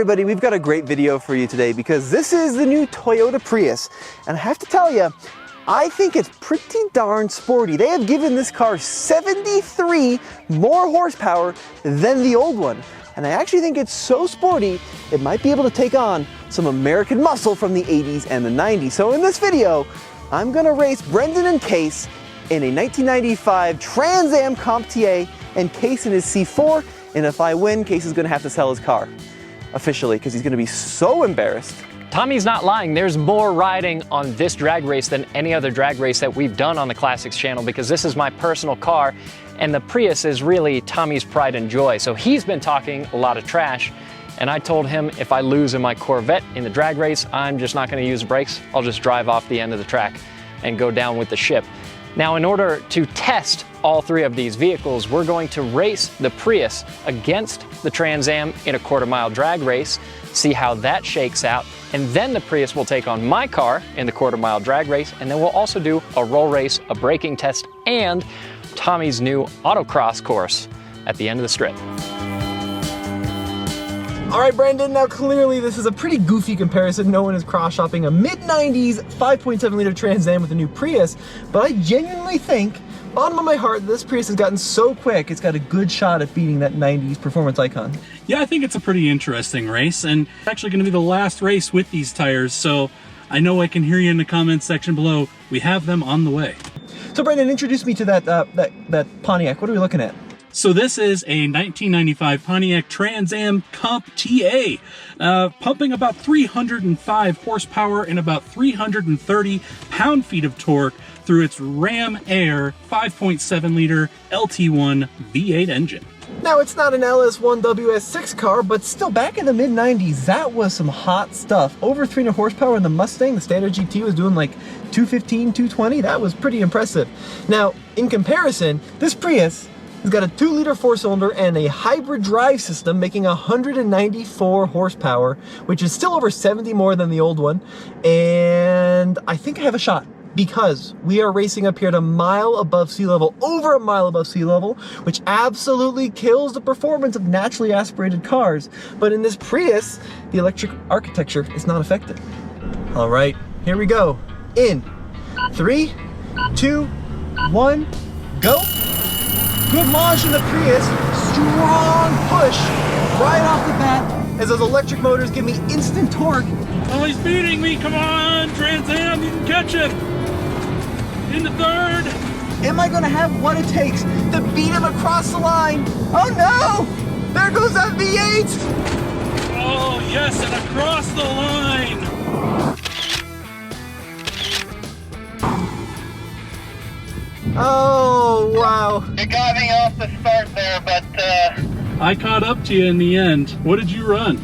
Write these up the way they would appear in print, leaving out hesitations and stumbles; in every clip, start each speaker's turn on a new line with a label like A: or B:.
A: everybody, we've got a great video for you today because this is the new Toyota Prius, and I have to tell you, I think it's pretty darn sporty. They have given this car 73 more horsepower than the old one, and I actually think it's so sporty it might be able to take on some American muscle from the 80s and the 90s. So in this video, I'm gonna race Brendan and Case in a 1995 Trans Am Comp TA, and Case in his C4, and if I win, Case is gonna have to sell his car officially because he's gonna be so embarrassed.
B: Tommy's not lying. There's more riding on this drag race than any other drag race that we've done on the Classics channel because this is my personal car and the Prius is really Tommy's pride and joy. So he's been talking a lot of trash, and I told him if I lose in my Corvette in the drag race, I'm just not gonna use brakes. I'll just drive off the end of the track and go down with the ship. Now, in order to test all three of these vehicles, we're going to race the Prius against the Trans Am in a quarter-mile drag race, see how that shakes out, and then the Prius will take on my car in the quarter-mile drag race, and then we'll also do a roll race, a braking test, and Tommy's new Autocross course at the end of the strip.
A: All right, Brendan, now clearly this is a pretty goofy comparison. No one is cross-shopping a mid-90s 5.7 liter Trans Am with a new Prius, but I genuinely think, bottom of my heart, this Prius has gotten so quick, it's got a good shot at beating that 90s performance icon.
C: Yeah, I think it's a pretty interesting race, and it's actually going to be the last race with these tires, so I know I can hear you in the comments section below. We have them on the way.
A: So Brendan, introduce me to that Pontiac. What are we looking at?
C: So this is a 1995 Pontiac TransAm Comp TA, pumping about 305 horsepower and about 330 pound-feet of torque through its Ram Air 5.7 liter LT1 V8 engine.
A: Now, it's not an LS1 WS6 car, but still, back in the mid-90s, that was some hot stuff. Over 300 horsepower in the Mustang, the standard GT was doing like 215, 220. That was pretty impressive. Now, in comparison, this Prius has got a 2-liter 4-cylinder and a hybrid drive system making 194 horsepower, which is still over 70 more than the old one. And I think I have a shot because we are racing up here at a mile above sea level, over a mile above sea level, which absolutely kills the performance of naturally aspirated cars. But in this Prius, the electric architecture is not affected. All right, here we go. In 3, 2, 1, go. Good launch in the Prius, strong push right off the bat as those electric motors give me instant torque.
C: Oh, he's beating me, come on, Trans Am, you can catch him. In the third.
A: Am I gonna have what it takes to beat him across the line? Oh no, there goes that V8.
C: Oh yes, and across the line.
A: Oh, wow.
D: You got me off the start there, but
C: I caught up to you in the end. What did you run?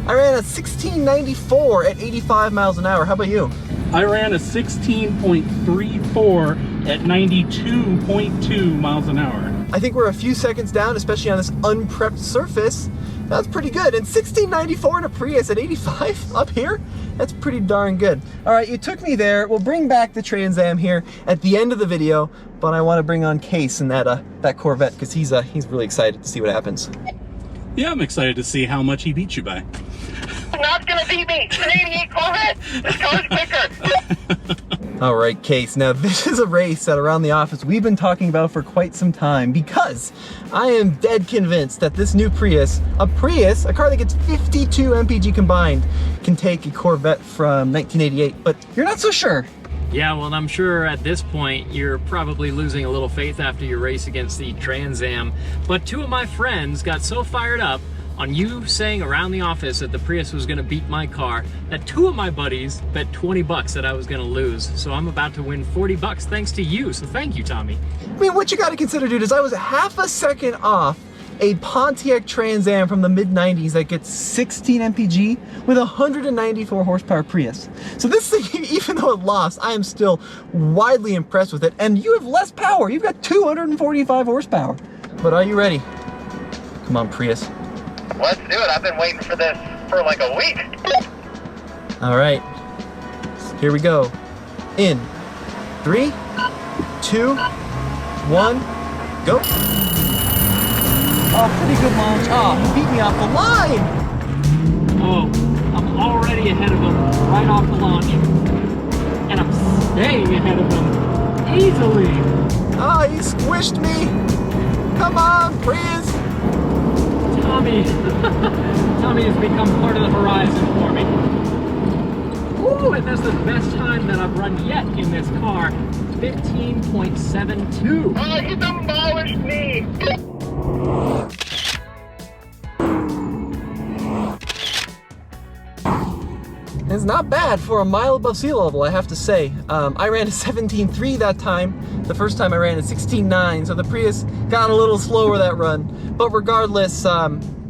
A: I ran a 1694 at 85 miles an hour. How about you?
C: I ran a 16.34 at 92.2 miles an hour.
A: I think we're a few seconds down, especially on this unprepped surface. That's pretty good. And 1694 in a Prius at 85 up here, that's pretty darn good. All right, you took me there. We'll bring back the Trans Am here at the end of the video, but I want to bring on Case in that Corvette because he's really excited to see what happens.
C: Yeah, I'm excited to see how much he beat you by.
D: not gonna beat me. It's an 88 Corvette. This car's quicker.
A: All right, Case. Now this is a race that around the office we've been talking about for quite some time because I am dead convinced that this new Prius, a car that gets 52 mpg combined, can take a Corvette from 1988. But you're not so sure.
B: Yeah, well, I'm sure at this point you're probably losing a little faith after your race against the Trans Am. But two of my friends got so fired up on you saying around the office that the Prius was gonna beat my car that two of my buddies bet 20 bucks that I was gonna lose. So I'm about to win 40 bucks thanks to you. So thank you, Tommy.
A: I mean, what you gotta consider, dude, is I was half a second off a Pontiac TransAm from the mid-90s that gets 16 mpg with a 194 horsepower Prius. So this thing, even though it lost, I am still widely impressed with it. And you have less power. You've got 245 horsepower. But are you ready? Come on, Prius.
D: Let's do it. I've been waiting for this for like a week.
A: All right, here we go. In 3, 2, 1, go. Oh, pretty good launch. Oh, he beat me off the line.
B: ahead of him right off the launch. And I'm staying ahead of him easily.
A: Oh, he squished me. Come on, Prius.
B: Tommy has become part of the horizon for me. Ooh, and that's the best time that I've run yet in this car. 15.72.
D: Oh, he demolished me.
A: It's not bad for a mile above sea level, I have to say. I ran a 17.3 that time. The first time I ran a 16.9, so the Prius got a little slower that run. But regardless,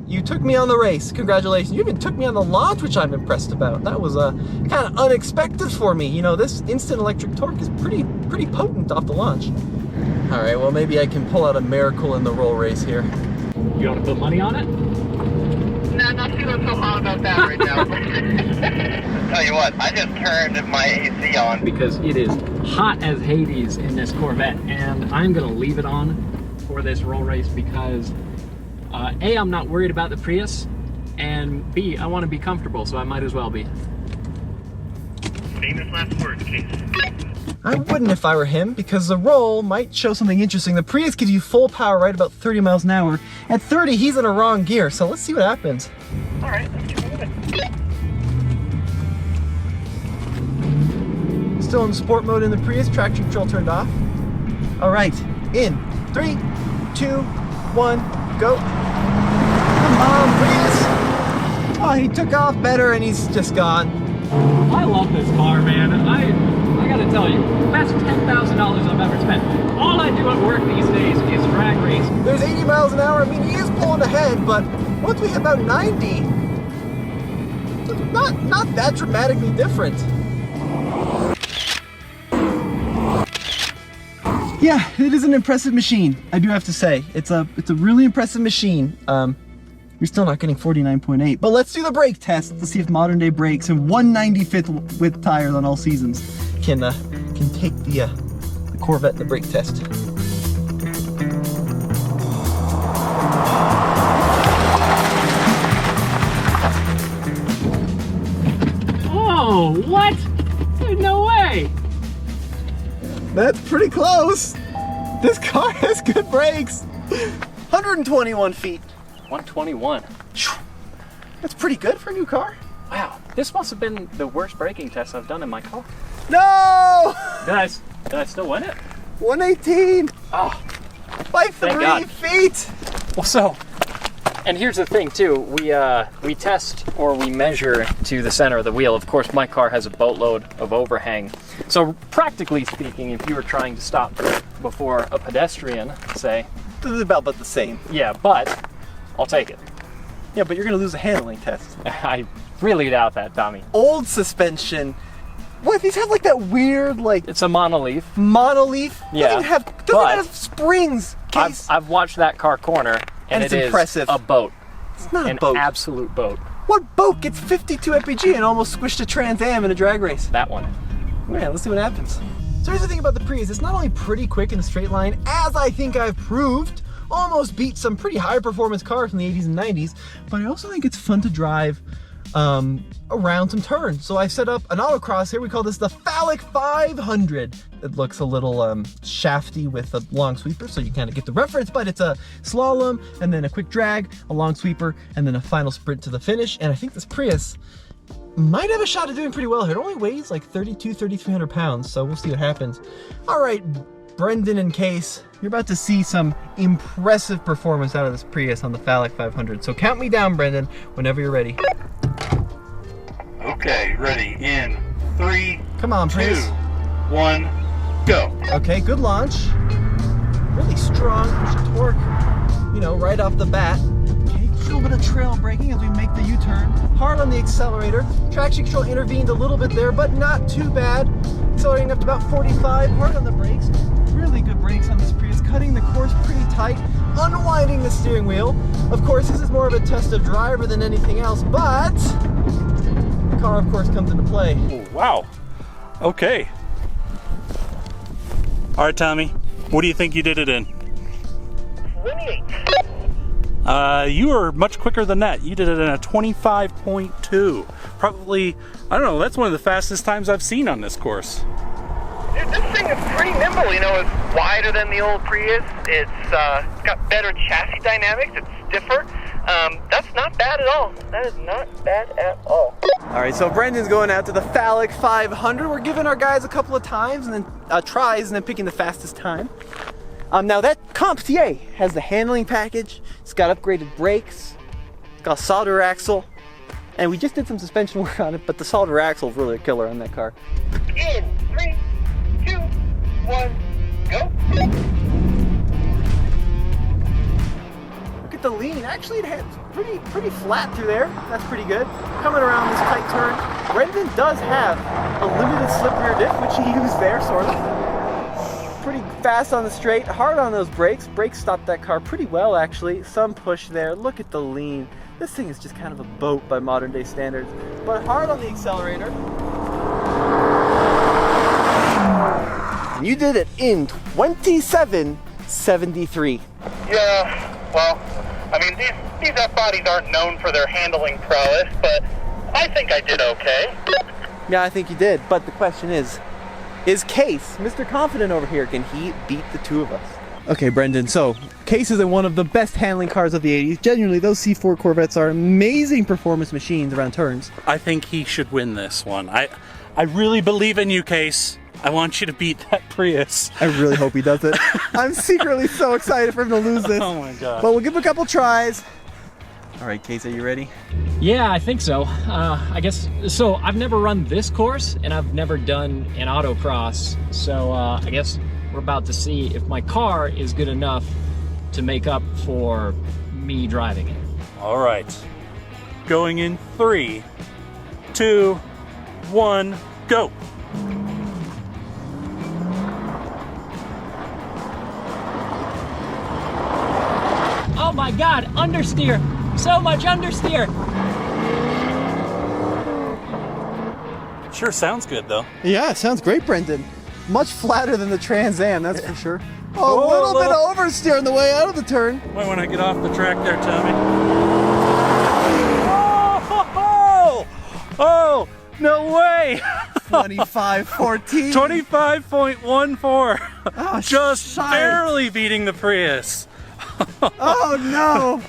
A: you took me on the race. Congratulations. You even took me on the launch, which I'm impressed about. That was kind of unexpected for me. You know, this instant electric torque is pretty potent off the launch. All right, well, maybe I can pull out a miracle in the roll race here.
B: You want to put money on it?
D: Nah, not feeling so hot about that right now. Tell you what, I just turned my AC on.
B: Because it is hot as Hades in this Corvette, and I'm gonna leave it on for this roll race because A, I'm not worried about the Prius, and B, I want to be comfortable, so I might as well be.
D: Famous last words, Case.
A: I wouldn't if I were him, because the roll might show something interesting. The Prius gives you full power right about 30 miles an hour. At 30, he's in a wrong gear, so let's see what happens.
D: All right, let's keep moving.
A: Still in sport mode in the Prius, traction control turned off. All right, in 3, 2, 1, go. Come on, Prius. Oh, he took off better and he's just gone.
B: I love this car, man. I gotta tell you, best $10,000 I've ever spent. All I do at work these days is drag race.
A: There's 80 miles an hour. I mean, he is pulling ahead, but once we hit about 90, not that dramatically different. Yeah, it is an impressive machine, I do have to say. It's a really impressive machine. You're still not getting 49.8, but let's do the brake test to see if modern day brakes and 195th width tires on all seasons can take the Corvette the brake test.
B: Oh, what? There's no way.
A: That's pretty close. This car has good brakes. 121 feet.
B: 121.
A: That's pretty good for a new car.
B: Wow, this must have been the worst braking test I've done in my car.
A: No!
B: Did I still win it?
A: 118
B: Oh,
A: by
B: Thank
A: 3
B: God.
A: feet.
B: well, so, and here's the thing too, we test or we measure to the center of the wheel. Of course, my car has a boatload of overhang. So practically speaking, if you were trying to stop before a pedestrian, say.
A: This is about the same.
B: Yeah, but I'll take it.
A: Yeah, but you're gonna lose a handling test.
B: I really doubt that, Tommy.
A: Old suspension. What, these have like that weird like
B: It's a monoleaf.
A: monoleaf?
B: Yeah,
A: Doesn't
B: but
A: have springs. Case.
B: I've watched that car corner, and
A: it's
B: it is
A: impressive.
B: a boat.
A: It's not a
B: An
A: boat.
B: absolute boat.
A: What boat gets 52 mpg and almost squished a Trans Am in a drag race?
B: That one.
A: Yeah, let's see what happens. So here's the thing about the Prius. It's not only pretty quick in a straight line, as I think I've proved, almost beat some pretty high performance cars from the 80s and 90s, but I also think it's fun to drive around some turns. So I set up an autocross here. We call this the Phallic 500. It looks a little shafty with a long sweeper, so you kind of get the reference, but it's a slalom and then a quick drag, a long sweeper, and then a final sprint to the finish. And I think this Prius might have a shot at doing pretty well here. It only weighs like 3,300 pounds, so we'll see what happens. All right, Brendan and Case, you're about to see some impressive performance out of this Prius on the Phallic 500. So count me down, Brendan, whenever you're ready.
E: Okay, ready in 3,
A: Come on,
E: 2,
A: Prius.
E: 1, go.
A: Okay, good launch. Really strong push of torque, you know, right off the bat. Okay, a little bit of trail braking as we make the U-turn. Hard on the accelerator. Traction control intervened a little bit there, but not too bad. Accelerating up to about 45. Hard on the brakes. Really good brakes on this Prius. Cutting the course pretty tight. Unwinding the steering wheel. Of course, this is more of a test of driver than anything else, but the car, of course, comes into play.
C: Oh, wow. Okay. All right, Tommy. What do you think you did it in?
D: 28.
C: You were much quicker than that. You did it in a 25.2. Probably, I don't know, that's one of the fastest times I've seen on this course.
D: Dude, this thing is pretty nimble. You know, it's wider than the old Prius. It's got better chassis dynamics. It's stiffer. That's not bad at all. That is not bad at all.
A: All right, so Brendan's going out to the phallic 500. We're giving our guys a couple of times and then tries and then picking the fastest time. Now that Comp TA has the handling package. It's got upgraded brakes. It's got a solder axle. And we just did some suspension work on it, but the solder axle is really a killer on that car.
D: In 3, 2, 1, go.
A: Look at the lean. Actually, it hits pretty flat through there. That's pretty good. Coming around this tight turn. Brendan does have a limited slip rear diff, which he used there, sort of. Pretty fast on the straight, hard on those brakes. Brakes stopped that car pretty well, actually. Some push there. Look at the lean. This thing is just kind of a boat by modern day standards, but hard on the accelerator. And you did it in 27.73.
D: Yeah, well, I mean, these F-bodies aren't known for their handling prowess, but I think I did okay.
A: Yeah, I think you did, but the question is Case, Mr. Confident over here, can he beat the two of us? Okay, Brendan, so Case is in one of the best handling cars of the 80s. Genuinely, those C4 Corvettes are amazing performance machines around turns.
C: I think he should win this one. I really believe in you, Case. I want you to beat that Prius.
A: I really hope he does it. I'm secretly so excited for him to lose this.
C: Oh my god.
A: But we'll give him a couple tries. All right, Case, are you ready?
B: Yeah, I think so. I guess, so I've never run this course and I've never done an autocross. So I guess we're about to see if my car is good enough to make up for me driving it.
C: All right. Going in 3, 2, 1, go.
B: Oh my God, understeer. So much understeer.
C: Sure sounds good though.
A: Yeah, sounds great, Brendan. Much flatter than the Trans Am, that's for sure. Oh, a little bit of oversteer on the way out of the turn.
C: Might want to get off the track there, Tommy. Oh, no way.
A: 25.14.
C: 25.14.
A: Oh,
C: just
A: shite.
C: barely beating the Prius.
A: Oh no.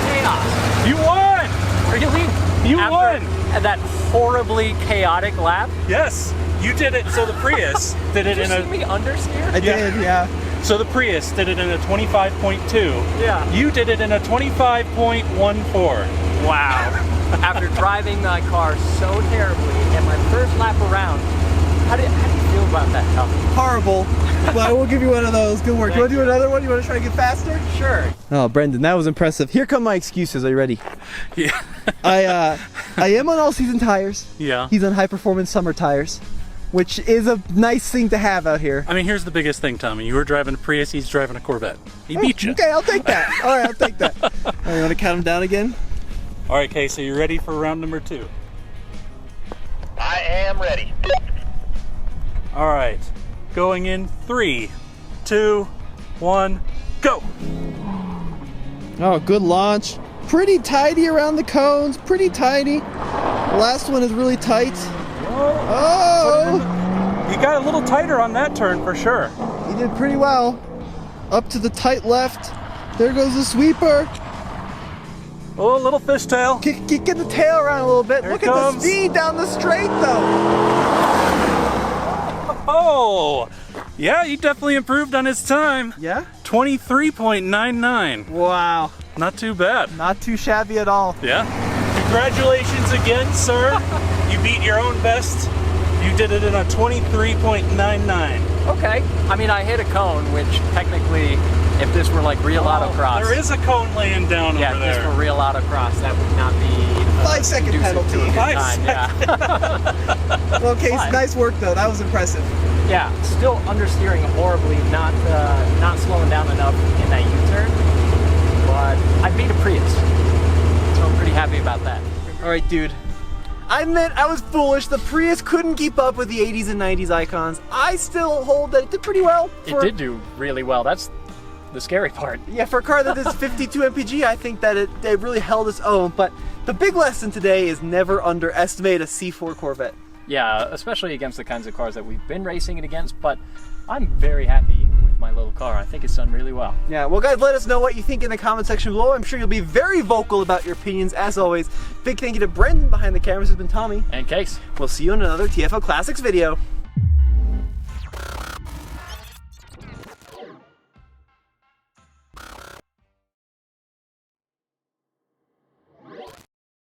B: Chaos.
C: You won!
B: Really?
C: You
B: After
C: won!
B: that horribly chaotic lap?
C: Yes, you did it. So the Prius did it
B: Did
C: in
B: you
C: a.
B: see me understeer?
A: I did, yeah.
C: So the Prius did it in a 25.2.
B: Yeah.
C: You did it in a 25.14.
B: Wow. After driving my car so terribly and my first lap around, how do you feel about that, Tom?
A: Horrible. But I will give you one of those. Good work. You want to do another one? You want to try to get faster?
B: Sure.
A: Oh, Brendan, that was impressive. Here come my excuses. Are you ready?
C: Yeah.
A: I am on all-season tires.
C: Yeah.
A: He's on high-performance summer tires, which is a nice thing to have out here.
C: I mean, here's the biggest thing, Tommy. You were driving a Prius, he's driving a Corvette. He beat you.
A: Okay, I'll take that. All right, I'll take that. All right, you want to count them down again?
C: All right, Kay, so you ready for round number 2?
D: I am ready.
C: All right, going in 3, 2, 1, go.
A: Oh, good launch. Pretty tidy around the cones. Pretty tidy. The last one is really tight. Oh!
C: You got a little tighter on that turn for sure.
A: He did pretty well. Up to the tight left. There goes the sweeper.
C: Oh, a little fishtail.
A: Get the tail around a little bit.
C: Here
A: Look
C: it
A: at
C: comes.
A: the speed down the straight, though.
C: Oh, yeah, he definitely improved on his time.
A: Yeah?
C: 23.99.
A: Wow.
C: Not too bad.
A: Not too shabby at all.
C: Yeah. Congratulations again, sir. You beat your own best. You did it in a 23.99.
B: Okay. I mean, I hit a cone, which technically, if this were like real autocross.
C: There is a cone laying down
B: yeah,
C: over
B: if this
C: there.
B: were real autocross, that would not be
A: 5 second
B: conducive to a
A: penalty.
B: good
C: 5
B: time. Yeah.
A: Well, Case,
B: Fine.
A: nice work, though. That was impressive.
B: Yeah, still understeering horribly, not slowing down enough in that U-turn, but I beat a Prius, so I'm pretty happy about that.
A: All right, dude. I admit I was foolish. The Prius couldn't keep up with the 80s and 90s icons. I still hold that it did pretty well.
B: It did do really well. That's the scary part.
A: Yeah, for a car that is 52 mpg, I think that it really held its own. But the big lesson today is never underestimate a C4 Corvette.
B: Yeah, especially against the kinds of cars that we've been racing it against, but I'm very happy with my little car. I think it's done really well.
A: Yeah, well guys, let us know what you think in the comment section below. I'm sure you'll be very vocal about your opinions as always. Big thank you to Brendan behind the cameras. This has been Tommy.
B: And Case.
A: We'll see you in another TFL Classics video.